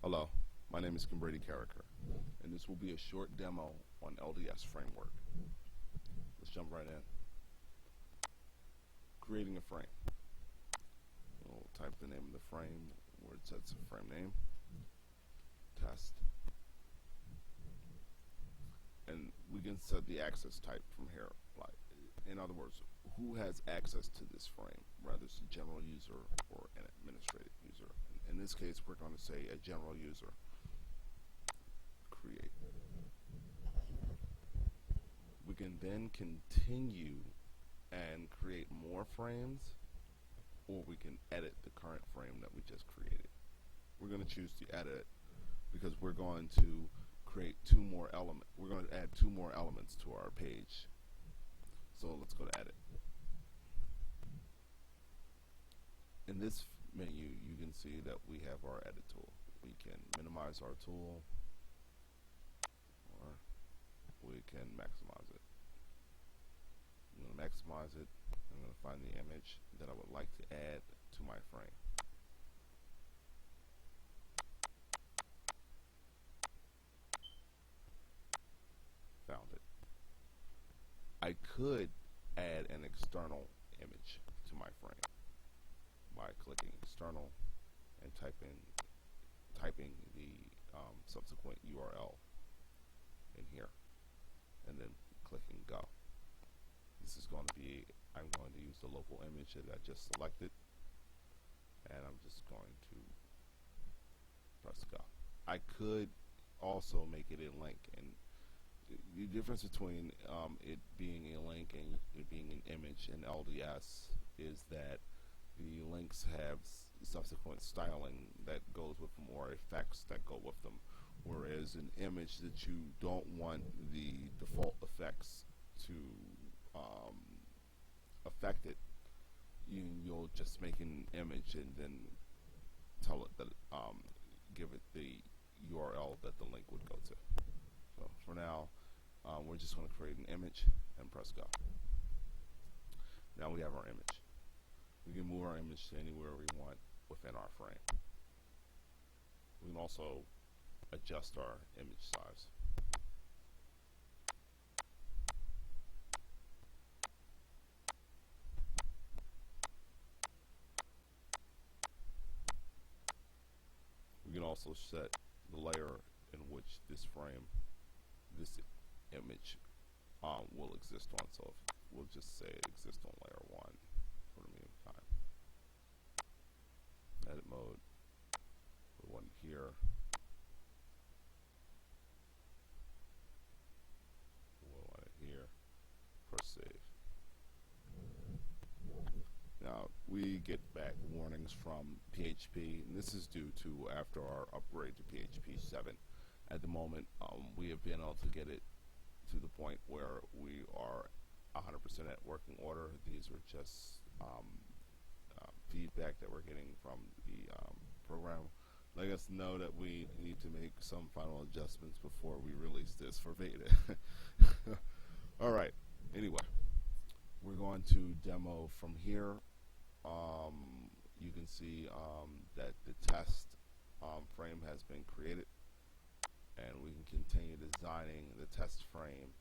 Hello, my name is Brady Carricker, and this will be a short demo on LDS FrameWork. Let's jump right in. Creating a frame. We'll type the name of the frame where it says frame name, test, and we can set the access type from here. Like, in other words, who has access to this frame, whether it's a general user or an administrative user. In this case, we're going to say a general user. Create. We can then continue and create more frames, or we can edit the current frame that we just created. We're going to choose to edit because we're going to create two more elements. We're going to add two more elements to our page. So let's go to edit. In this menu, you can see that we have our edit tool. We can minimize our tool, or we can maximize it. I'm going to maximize it. I'm going to find the image that I would like to add to my frame. Found it. I could add an external image to my frame by clicking external and typing the subsequent URL in here, and then clicking go. This is going to be, I'm going to use the local image that I just selected, and I'm just going to press go. I could also make it a link, and the difference between it being a link and it being an image in LDS is that the links have subsequent styling that goes with them, or effects that go with them, whereas an image that you don't want the default effects to affect it, you'll just make an image and then tell it that give it the URL that the link would go to. So for now, we're just going to create an image and press go. Now we have our image. We can move our image to anywhere we want within our frame. We can also adjust our image size. We can also set the layer in which this frame, this image will exist on. So if we'll just say exist on layer 1 for the meantime. Edit mode, put one here. We'll want it here. Press save. Now we get back warnings from PHP, and this is due to after our upgrade to PHP 7. At the moment, we have been able to get it to the point where we are 100% at working order. These are just feedback that we're getting from the program. Let us know that we need to make some final adjustments before we release this for beta. All right. Anyway, we're going to demo from here. You can see that the test frame has been created, and we can continue designing the test frame.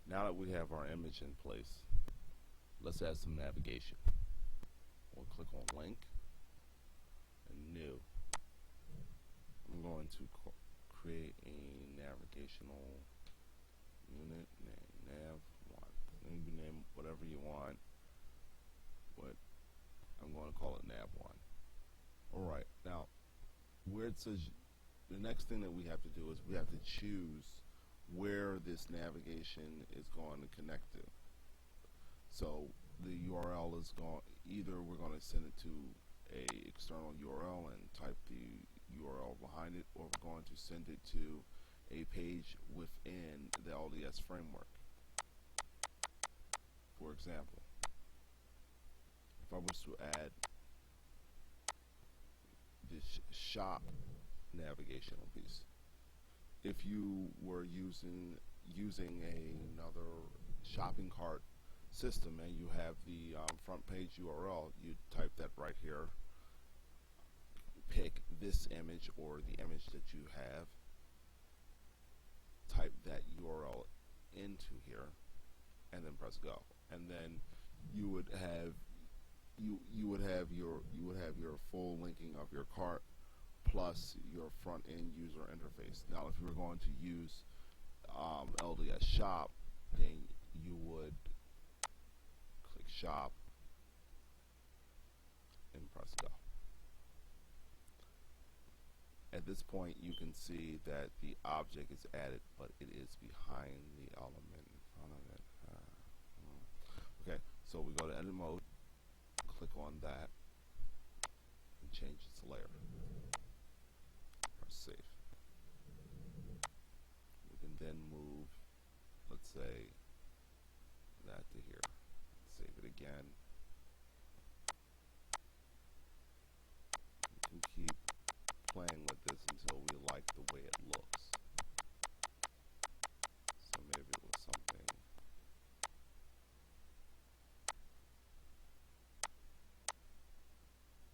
Now that we have our image in place, let's add some navigation. We'll click on link and new. I'm going to create a navigational unit, nav1. You can name whatever you want, but I'm going to call it nav1. Alright, now where it says, the next thing that we have to do is we have to choose where this navigation is going to connect to. So the URL is going, either we're going to send it to a external URL and type the URL behind it, or we're going to send it to a page within the LDS framework. For example, if I was to add this shop navigational piece, if you were using another shopping cart system and you have the front page URL, you type that right here, pick image or the image that you have, type that URL into here, and then press go. And then you would have your full linking of your cart plus your front end user interface. Now, if you were going to use LDS shop, then you would click shop and press go. At this point, you can see that the object is added, but it is behind the element in front of it. Okay, so we go to edit mode, click on that, and change its layer. Press save. We can then move, let's say, that to here. Save it again. We can keep playing with this until we like the way it looks. So maybe it was something.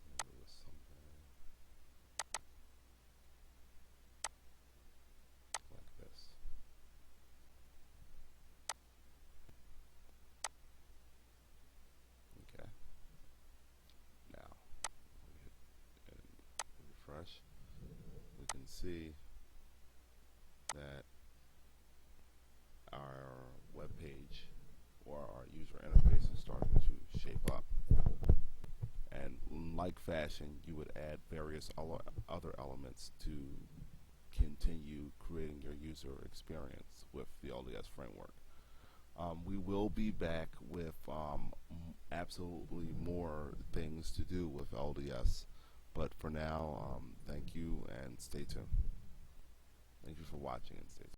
Maybe it was something like this. Okay. Now we hit and refresh. We can see that our web page or our user interface is starting to shape up. And like fashion, you would add various other elements to continue creating your user experience with the LDS framework. We will be back with absolutely more things to do with LDS. But for now, thank you and stay tuned. Thank you for watching and stay tuned.